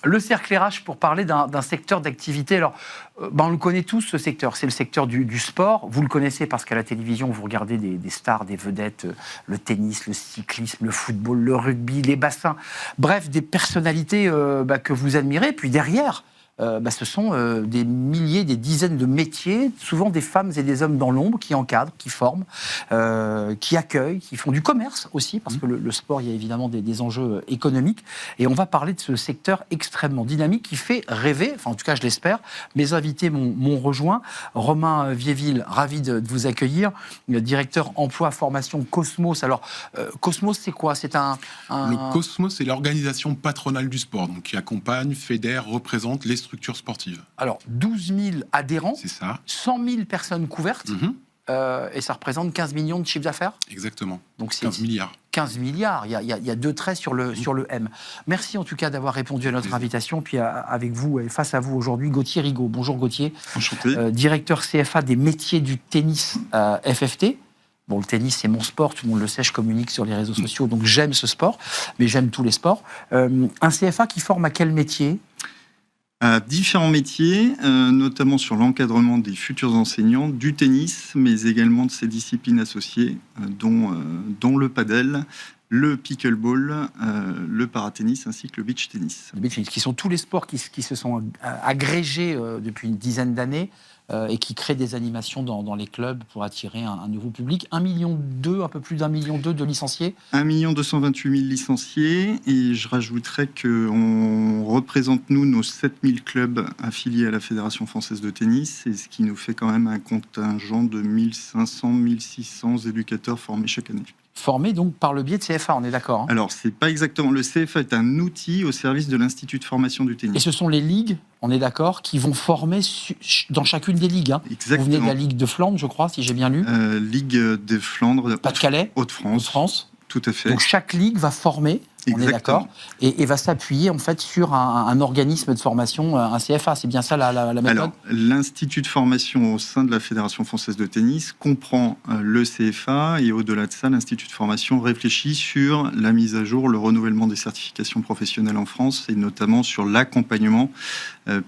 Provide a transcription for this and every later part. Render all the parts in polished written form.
Le cercle RH pour parler d'un secteur d'activité. Alors, on le connaît tous, ce secteur. C'est le secteur du sport. Vous le connaissez parce qu'à la télévision, vous regardez des stars, des vedettes, le tennis, le cyclisme, le football, le rugby, les bassins. Bref, des personnalités que vous admirez. Puis derrière, ce sont des milliers, des dizaines de métiers, souvent des femmes et des hommes dans l'ombre qui encadrent, qui forment, qui accueillent, qui font du commerce aussi, parce que le sport, il y a évidemment des enjeux économiques. Et on va parler de ce secteur extrêmement dynamique qui fait rêver, enfin en tout cas je l'espère. Mes invités m'ont rejoint. Romain Viéville, ravi de vous accueillir, directeur emploi formation Cosmos. Alors Cosmos, c'est quoi? Le Cosmos, c'est l'organisation patronale du sport, donc qui accompagne, fédère, représente les structures sportives. Alors, 12 000 adhérents, c'est ça. 100 000 personnes couvertes, et ça représente 15 millions de chiffres d'affaires. Exactement. Donc c'est 15 milliards. 15 milliards, il y a deux traits sur le M. Merci en tout cas d'avoir répondu à notre invitation. Puis avec vous, et face à vous aujourd'hui, Gauthier Rigaud. Bonjour Gauthier. Enchanté. Directeur CFA des métiers du tennis FFT. Bon, le tennis, c'est mon sport, tout le monde le sait, je communique sur les réseaux sociaux, donc j'aime ce sport, mais j'aime tous les sports. Un CFA qui forme à quel métier ? À différents métiers, notamment sur l'encadrement des futurs enseignants du tennis, mais également de ses disciplines associées, dont le padel, le pickleball, le paratennis ainsi que le beach tennis. Le beach tennis, qui sont tous les sports qui se sont agrégés depuis une dizaine d'années et qui créent des animations dans les clubs pour attirer un nouveau public. 1,2 million, un peu plus d'1,2 million de licenciés. 1 228 000 licenciés, et je rajouterais qu'on représente, nous, nos 7 000 clubs affiliés à la Fédération française de tennis, et ce qui nous fait quand même un contingent de 1 600 éducateurs formés chaque année. Formés donc par le biais de CFA, on est d'accord, hein ? Alors, c'est pas exactement. Le CFA est un outil au service de l'Institut de formation du tennis. Et ce sont les ligues, on est d'accord, qui vont former dans chacune des ligues. Hein. Exactement. Vous venez de la Ligue de Flandre, je crois, si j'ai bien lu. Ligue de Flandre. Pas-de-Calais. Hauts-de-France. Tout à fait. Donc chaque ligue va former, on est d'accord, et va s'appuyer en fait sur un organisme de formation, un CFA. C'est bien ça la méthode ? Alors, l'Institut de formation au sein de la Fédération française de tennis comprend le CFA, et au-delà de ça, l'Institut de formation réfléchit sur la mise à jour, le renouvellement des certifications professionnelles en France, et notamment sur l'accompagnement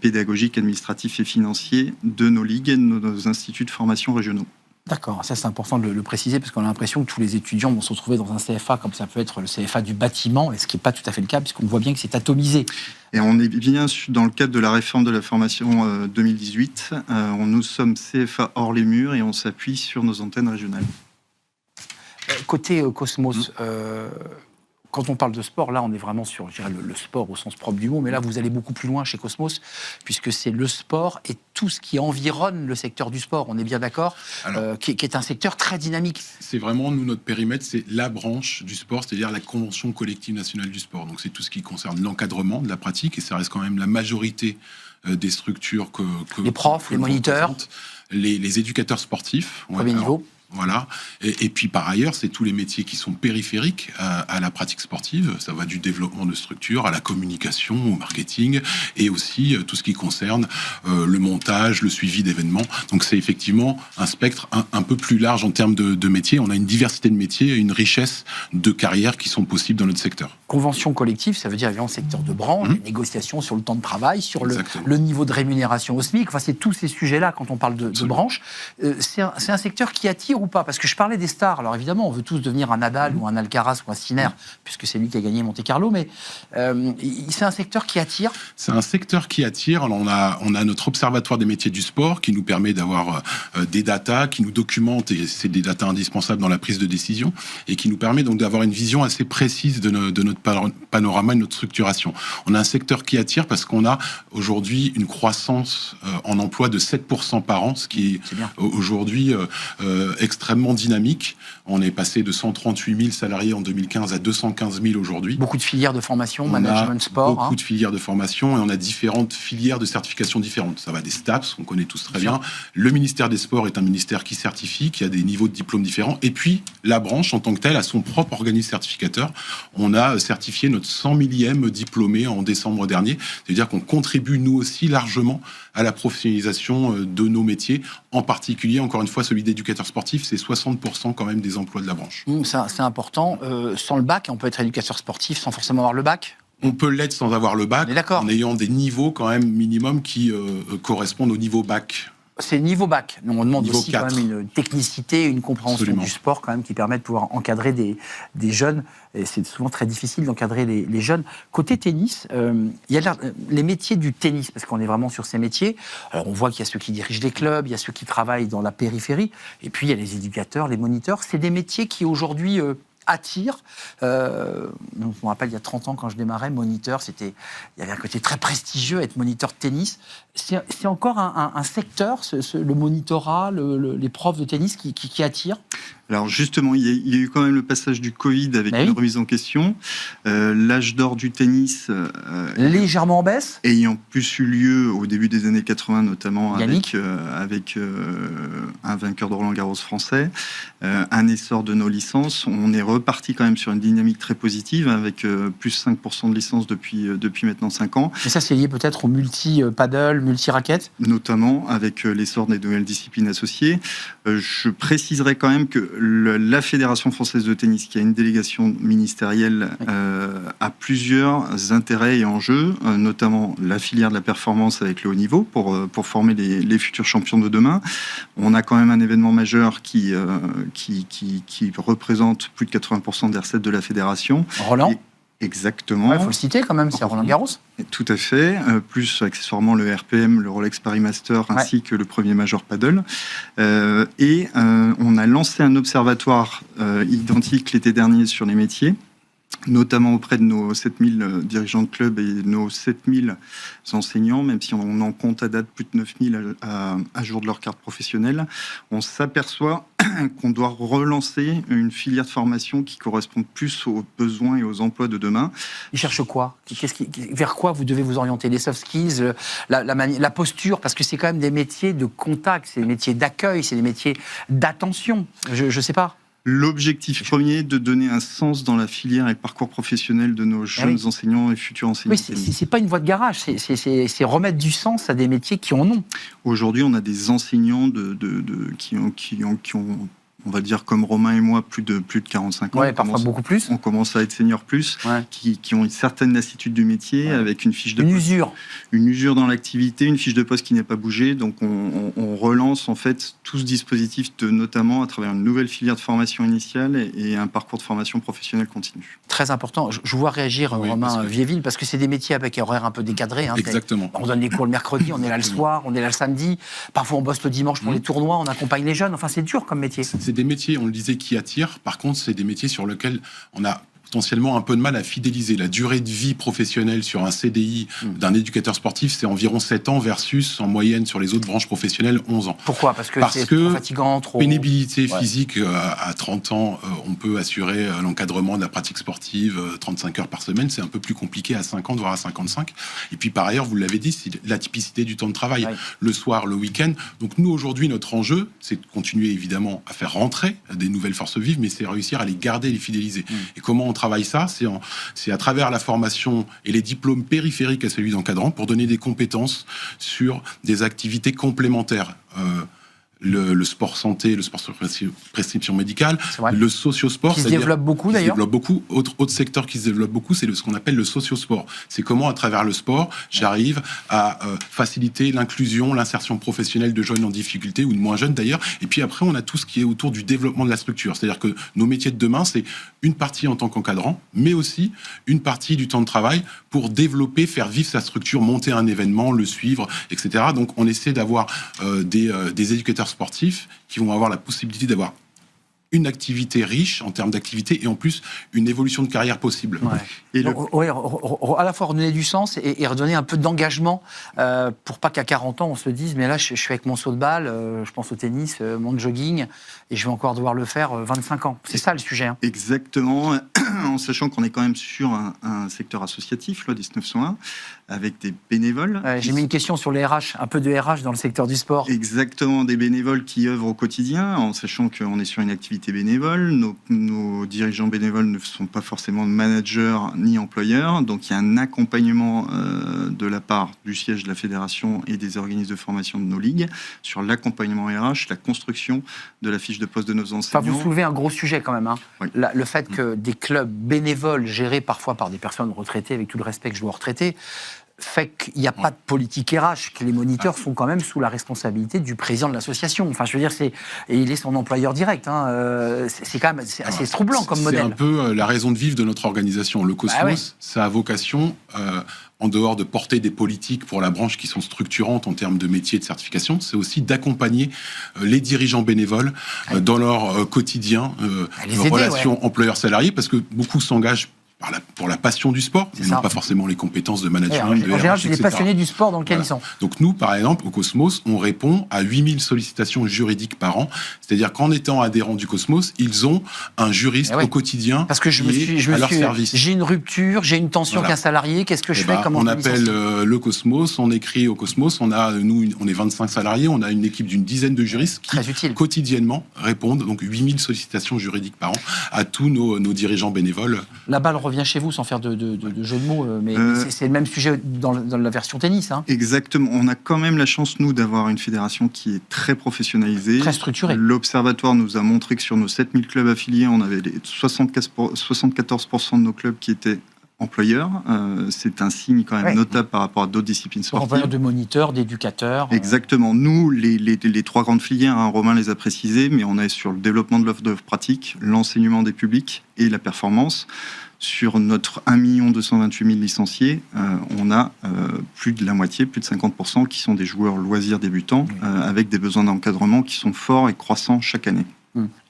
pédagogique, administratif et financier de nos ligues et de nos instituts de formation régionaux. D'accord, ça c'est important de le préciser parce qu'on a l'impression que tous les étudiants vont se retrouver dans un CFA comme ça peut être le CFA du bâtiment, et ce qui n'est pas tout à fait le cas puisqu'on voit bien que c'est atomisé. Et on est bien dans le cadre de la réforme de la formation 2018. Nous sommes CFA hors les murs et on s'appuie sur nos antennes régionales. Côté Cosmos, quand on parle de sport, là on est vraiment sur le sport au sens propre du mot, mais là vous allez beaucoup plus loin chez Cosmos, puisque c'est le sport et tout ce qui environne le secteur du sport, on est bien d'accord, qui est un secteur très dynamique. C'est vraiment, nous, notre périmètre, c'est la branche du sport, c'est-à-dire la Convention collective nationale du sport. Donc c'est tout ce qui concerne l'encadrement de la pratique, et ça reste quand même la majorité des structures que les profs, les moniteurs, les éducateurs sportifs. Premier niveau. Voilà. Et puis par ailleurs, c'est tous les métiers qui sont périphériques à la pratique sportive. Ça va du développement de structures à la communication, au marketing, et aussi tout ce qui concerne le montage, le suivi d'événements. Donc c'est effectivement un spectre un peu plus large en termes de métiers. On a une diversité de métiers et une richesse de carrières qui sont possibles dans notre secteur. Convention collective, ça veut dire évidemment secteur de branche, les négociations sur le temps de travail, sur le niveau de rémunération au SMIC. Enfin, c'est tous ces sujets-là quand on parle de branche. C'est un secteur qui attire ou pas? Parce que je parlais des stars. Alors évidemment, on veut tous devenir un Nadal ou un Alcaraz ou un Sinner, puisque c'est lui qui a gagné Monte-Carlo, mais c'est un secteur qui attire. C'est un secteur qui attire. Alors, on a notre observatoire des métiers du sport qui nous permet d'avoir des datas, qui nous documente, et c'est des datas indispensables dans la prise de décision, et qui nous permet donc d'avoir une vision assez précise de notre panorama et de notre structuration. On a un secteur qui attire parce qu'on a aujourd'hui une croissance en emploi de 7% par an, ce qui est aujourd'hui extrêmement dynamique. On est passé de 138 000 salariés en 2015 à 215 000 aujourd'hui. Beaucoup de filières de formation, management, sport. Beaucoup de filières de formation, et on a différentes filières de certification différentes. Ça va des STAPS, on connaît tous très bien. Le ministère des Sports est un ministère qui certifie, qui a des niveaux de diplôme différents. Et puis, la branche, en tant que telle, a son propre organisme certificateur. On a certifié notre 100 millième diplômé en décembre dernier. C'est-à-dire qu'on contribue, nous aussi, largement à la professionnalisation de nos métiers, en particulier, encore une fois, celui d'éducateur sportif, c'est 60% quand même des emplois de la branche. C'est important. Sans le bac, on peut être éducateur sportif sans forcément avoir le bac? On peut l'être sans avoir le bac, en ayant des niveaux quand même minimum qui correspondent au niveau bac. C'est niveau bac. On demande niveau aussi 4. quand même une technicité, une compréhension du sport quand même qui permet de pouvoir encadrer des jeunes. Et c'est souvent très difficile d'encadrer les jeunes. Côté tennis, il y a les métiers du tennis, parce qu'on est vraiment sur ces métiers. Alors on voit qu'il y a ceux qui dirigent les clubs, il y a ceux qui travaillent dans la périphérie, et puis il y a les éducateurs, les moniteurs. C'est des métiers qui aujourd'hui attire. Je me rappelle, il y a 30 ans, quand je démarrais, moniteur, il y avait un côté très prestigieux, être moniteur de tennis. C'est encore un secteur, le monitorat, les profs de tennis qui attire. Alors justement, il y a eu quand même le passage du Covid avec une remise en question. L'âge d'or du tennis... légèrement en baisse. Ayant plus eu lieu au début des années 80, notamment avec un vainqueur de Roland-Garros français, un essor de nos licences. On est reparti quand même sur une dynamique très positive, avec plus 5% de licences depuis maintenant 5 ans. Et ça, c'est lié peut-être au multi-paddle, multi-raquette ? Notamment avec l'essor des nouvelles disciplines associées. Je préciserai quand même que la Fédération française de tennis, qui a une délégation ministérielle, a plusieurs intérêts et enjeux, notamment la filière de la performance avec le haut niveau pour former les futurs champions de demain. On a quand même un événement majeur qui représente plus de 80% des recettes de la fédération. Roland ? Exactement. Il faut le citer quand même, c'est Roland-Garros. Tout à fait. Plus accessoirement le RPM, le Rolex Paris Master, ainsi que le premier Major Paddle. On a lancé un observatoire identique l'été dernier sur les métiers, notamment auprès de nos 7000 dirigeants de clubs et nos 7000 enseignants, même si on en compte à date plus de 9000 à jour de leur carte professionnelle. On s'aperçoit qu'on doit relancer une filière de formation qui corresponde plus aux besoins et aux emplois de demain. Ils cherchent quoi ? Vers quoi vous devez vous orienter ? Les soft skills, la posture, parce que c'est quand même des métiers de contact, c'est des métiers d'accueil, c'est des métiers d'attention. Je ne sais pas. L'objectif premier, de donner un sens dans la filière et le parcours professionnel de nos jeunes enseignants et futurs enseignants. Oui, c'est pas une voie de garage, c'est remettre du sens à des métiers qui en ont. Aujourd'hui, on a des enseignants qui ont, on va dire comme Romain et moi, plus de 45 ans. Parfois beaucoup plus. On commence à être senior plus, qui ont une certaine lassitude du métier, avec une fiche de poste. Une usure dans l'activité, une fiche de poste qui n'est pas bougée. Donc on relance en fait tout ce dispositif, notamment à travers une nouvelle filière de formation initiale et un parcours de formation professionnelle continue. Très important. Je vois réagir Romain Viéville, parce que c'est des métiers avec un horaire un peu décadré. Exactement. On donne les cours le mercredi, on est là le soir, on est là le samedi. Parfois on bosse le dimanche pour les tournois, on accompagne les jeunes. Enfin, c'est dur comme métier. C'est des métiers, on le disait, qui attirent. Par contre, c'est des métiers sur lesquels on a potentiellement un peu de mal à fidéliser. La durée de vie professionnelle sur un CDI d'un éducateur sportif, c'est environ 7 ans versus, en moyenne, sur les autres branches professionnelles, 11 ans. Pourquoi ? Parce que c'est trop fatigant, trop... Pénibilité physique, à 30 ans, on peut assurer l'encadrement de la pratique sportive 35 heures par semaine. C'est un peu plus compliqué à 50, voire à 55. Et puis, par ailleurs, vous l'avez dit, c'est l'atypicité du temps de travail. Le soir, le week-end. Donc, nous, aujourd'hui, notre enjeu, c'est de continuer, évidemment, à faire rentrer des nouvelles forces vives, mais c'est réussir à les garder, les fidéliser. Et comment on travaille ça, c'est à travers la formation et les diplômes périphériques à celui d'encadrant pour donner des compétences sur des activités complémentaires. Le sport santé, le sport sur prescription médicale, le sociosport. Qui se développe beaucoup d'ailleurs. Autre secteur qui se développe beaucoup, c'est ce qu'on appelle le sociosport. C'est comment, à travers le sport, j'arrive à faciliter l'inclusion, l'insertion professionnelle de jeunes en difficulté, ou de moins jeunes d'ailleurs. Et puis après, on a tout ce qui est autour du développement de la structure. C'est-à-dire que nos métiers de demain, c'est une partie en tant qu'encadrant, mais aussi une partie du temps de travail pour développer, faire vivre sa structure, monter un événement, le suivre, etc. Donc on essaie d'avoir des éducateurs sportifs qui vont avoir la possibilité d'avoir une activité riche en termes d'activité et en plus une évolution de carrière possible. Et à la fois redonner du sens et redonner un peu d'engagement pour pas qu'à 40 ans on se dise mais là je suis avec mon saut de balle, je pense au tennis, mon jogging et je vais encore devoir le faire 25 ans. C'est ça le sujet. Exactement, en sachant qu'on est quand même sur un secteur associatif, loi 1901, avec des bénévoles. J'ai mis une question sur les RH, un peu de RH dans le secteur du sport. Exactement, des bénévoles qui œuvrent au quotidien, en sachant qu'on est sur une activité bénévole. Nos dirigeants bénévoles ne sont pas forcément managers ni employeurs, donc il y a un accompagnement de la part du siège de la fédération et des organismes de formation de nos ligues sur l'accompagnement RH, la construction de la fiche de poste de nos enseignants. Enfin, vous soulevez un gros sujet quand même. Hein. Oui. Le fait que des clubs bénévoles gérés parfois par des personnes retraitées, avec tout le respect que je dois aux retraités, fait qu'il n'y a pas de politique RH, que les moniteurs sont quand même sous la responsabilité du président de l'association. Enfin, je veux dire, et il est son employeur direct. Hein. C'est quand même assez troublant comme modèle. C'est un peu la raison de vivre de notre organisation. Le Cosmos, ça a vocation, en dehors de porter des politiques pour la branche qui sont structurantes en termes de métier et de certification, c'est aussi d'accompagner les dirigeants bénévoles dans leur quotidien, relation employeur-salarié, parce que beaucoup s'engagent pour la passion du sport, mais non pas forcément les compétences de management. En général, c'est des passionnés du sport dans lequel ils sont. Donc nous, par exemple, au Cosmos, on répond à 8000 sollicitations juridiques par an. C'est-à-dire qu'en étant adhérents du Cosmos, ils ont un juriste au quotidien. Parce que j'ai une rupture, j'ai une tension qu'un salarié, qu'est-ce que je fais? On appelle le Cosmos, on écrit au Cosmos, on est 25 salariés, on a une équipe d'une dizaine de juristes qui quotidiennement répondent, donc 8000 sollicitations juridiques par an à tous nos dirigeants bénévoles. La balle revient chez vous, sans faire de jeu de mots, mais c'est le même sujet dans la version tennis. Hein. Exactement. On a quand même la chance, nous, d'avoir une fédération qui est très professionnalisée. Très structurée. L'Observatoire nous a montré que sur nos 7000 clubs affiliés, on avait 74% de nos clubs qui étaient employeurs. C'est un signe quand même notable par rapport à d'autres disciplines sportives. Employeurs de moniteurs, d'éducateurs. Exactement. Nous, les trois grandes filières, Romain les a précisées, mais on est sur le développement de l'offre de pratique, l'enseignement des publics et la performance. Sur notre 1 228 000 licenciés, on a plus de la moitié, plus de 50%, qui sont des joueurs loisirs débutants, avec des besoins d'encadrement qui sont forts et croissants chaque année.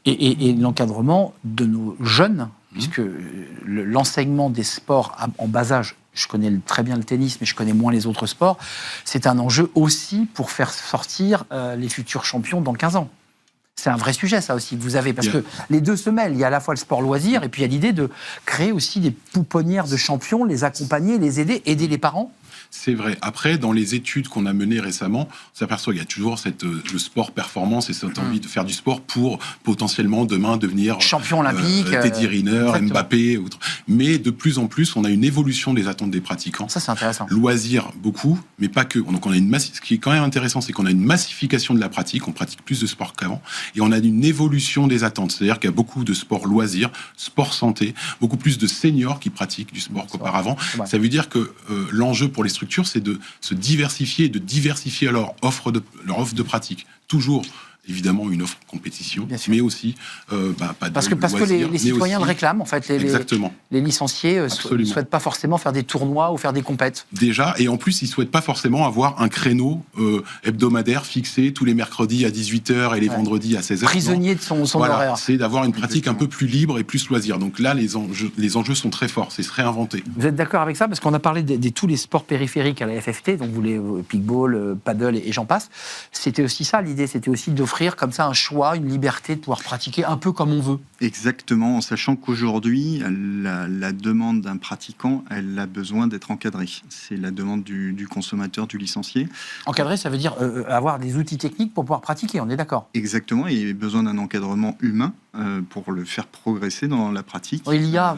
Et l'encadrement de nos jeunes, puisque l'enseignement des sports en bas âge, je connais très bien le tennis, mais je connais moins les autres sports, c'est un enjeu aussi pour faire sortir les futurs champions dans 15 ans. C'est un vrai sujet, ça aussi, que vous avez, parce que les deux se mêlent. Il y a à la fois le sport loisir, et puis il y a l'idée de créer aussi des pouponnières de champions, les accompagner, les aider les parents. C'est vrai. Après, dans les études qu'on a menées récemment, on s'aperçoit qu'il y a toujours le sport performance et cette envie de faire du sport pour potentiellement demain devenir champion olympique, Teddy Riner, Mbappé, autre. Mais de plus en plus, on a une évolution des attentes des pratiquants. Ça, c'est intéressant. Loisirs, beaucoup, mais pas que. Donc, on a ce qui est quand même intéressant, c'est qu'on a une massification de la pratique. On pratique plus de sport qu'avant, et on a une évolution des attentes. C'est-à-dire qu'il y a beaucoup de sport loisirs, sport santé, beaucoup plus de seniors qui pratiquent du sport qu'auparavant. Ça veut dire que l'enjeu pour les structures, c'est de se diversifier et de diversifier leur offre de pratique. Toujours, évidemment, une offre compétition, mais aussi parce que les citoyens le réclament, en fait. Les licenciés ne souhaitent pas forcément faire des tournois ou faire des compètes. Déjà, et en plus, ils ne souhaitent pas forcément avoir un créneau hebdomadaire fixé tous les mercredis à 18h et les vendredis à 16h. Prisonnier de son horaire. C'est d'avoir une pratique un peu plus libre et plus loisir. Donc là, les enjeux sont très forts, c'est se réinventer. Vous êtes d'accord avec ça? Parce qu'on a parlé de tous les sports périphériques à la FFT, donc vous les pickball, paddle et j'en passe. C'était aussi ça, l'idée, c'était aussi d'offrir comme ça un choix, une liberté de pouvoir pratiquer un peu comme on veut. Exactement, en sachant qu'aujourd'hui, la demande d'un pratiquant, elle a besoin d'être encadrée. C'est la demande du consommateur, du licencié. Encadré, ça veut dire avoir des outils techniques pour pouvoir pratiquer, on est d'accord? Exactement, et il a besoin d'un encadrement humain pour le faire progresser dans la pratique. Il y a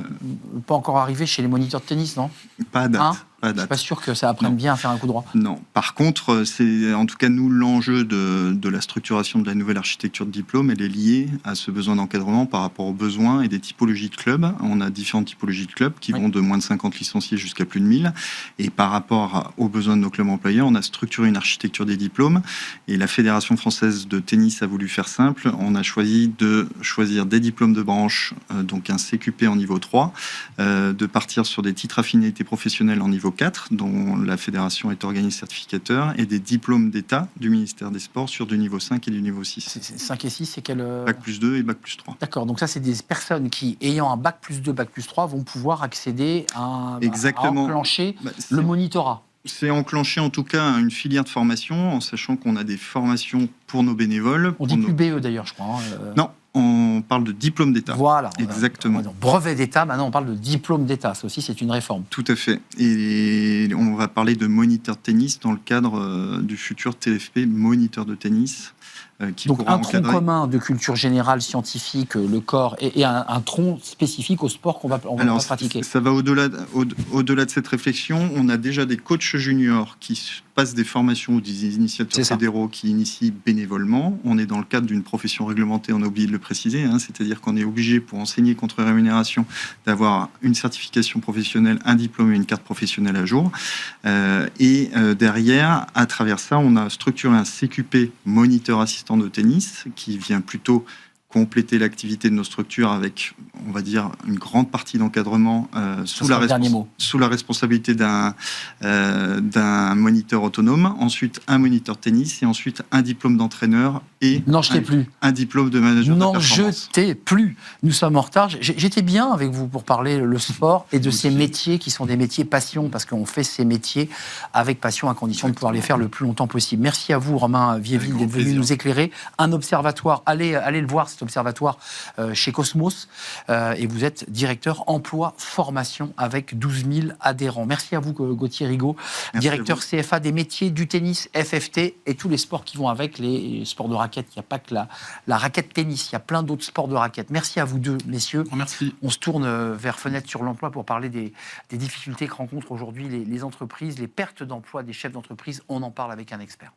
pas encore arrivé chez les moniteurs de tennis, non? Pas à date. Je ne suis pas sûr que ça apprenne bien à faire un coup droit. Non. Par contre, c'est en tout cas nous l'enjeu de la structuration de la nouvelle architecture de diplôme, elle est liée à ce besoin d'encadrement par rapport aux besoins et des typologies de clubs. On a différentes typologies de clubs qui vont de moins de 50 licenciés jusqu'à plus de 1000. Et par rapport aux besoins de nos clubs employeurs, on a structuré une architecture des diplômes. Et la Fédération française de tennis a voulu faire simple. On a choisi de choisir des diplômes de branche, donc un CQP en niveau 3, de partir sur des titres affinités professionnelles en niveau 4, dont la fédération est organisme certificateur, et des diplômes d'État du ministère des Sports sur du niveau 5 et du niveau 6. 5 et 6, c'est quel Bac plus 2 et Bac plus 3. D'accord, donc ça, c'est des personnes qui, ayant un Bac plus 2, Bac plus 3, vont pouvoir accéder à enclencher le monitorat. C'est enclencher en tout cas une filière de formation, en sachant qu'on a des formations pour nos bénévoles. On dit plus BE d'ailleurs, je crois. Non, On parle de diplôme d'État. Voilà. Exactement. Brevet d'État, maintenant on parle de diplôme d'État. Ça aussi, c'est une réforme. Tout à fait. Et on va parler de moniteur de tennis dans le cadre du futur TFP moniteur de tennis. Qui Donc pourra un tronc encadrer. commun de culture générale, scientifique, le corps, et un tronc spécifique au sport qu'on va pratiquer. Ça va au-delà de cette réflexion. On a déjà des coachs juniors qui passent des formations ou des initiateurs fédéraux qui initient bénévolement. On est dans le cadre d'une profession réglementée, on a oublié de le préciser, c'est-à-dire qu'on est obligé, pour enseigner contre rémunération, d'avoir une certification professionnelle, un diplôme et une carte professionnelle à jour. Derrière, à travers ça, on a structuré un CQP moniteur assistant de tennis qui vient plutôt compléter l'activité de nos structures avec, on va dire, une grande partie d'encadrement sous la responsabilité d'un moniteur autonome, ensuite un moniteur tennis et ensuite un diplôme d'entraîneur et un diplôme de manager de performance. N'en jetez plus. Nous sommes en retard. J'étais bien avec vous pour parler le sport et de ces métiers qui sont des métiers passion, parce qu'on fait ces métiers avec passion à condition de pouvoir les faire le plus longtemps possible. Merci à vous, Romain Viéville, d'être venu nous éclairer. Un observatoire, allez le voir, cet observatoire chez Cosmos, et vous êtes directeur emploi formation avec 12 000 adhérents. Merci à vous, Gauthier Rigaud, directeur CFA des métiers du tennis, FFT et tous les sports qui vont avec, les sports de raquette. Il n'y a pas que la raquette tennis, il y a plein d'autres sports de raquette. Merci à vous deux, messieurs. Merci. On se tourne vers Fenêtre sur l'emploi pour parler des difficultés que rencontrent aujourd'hui les entreprises, les pertes d'emploi des chefs d'entreprise. On en parle avec un expert.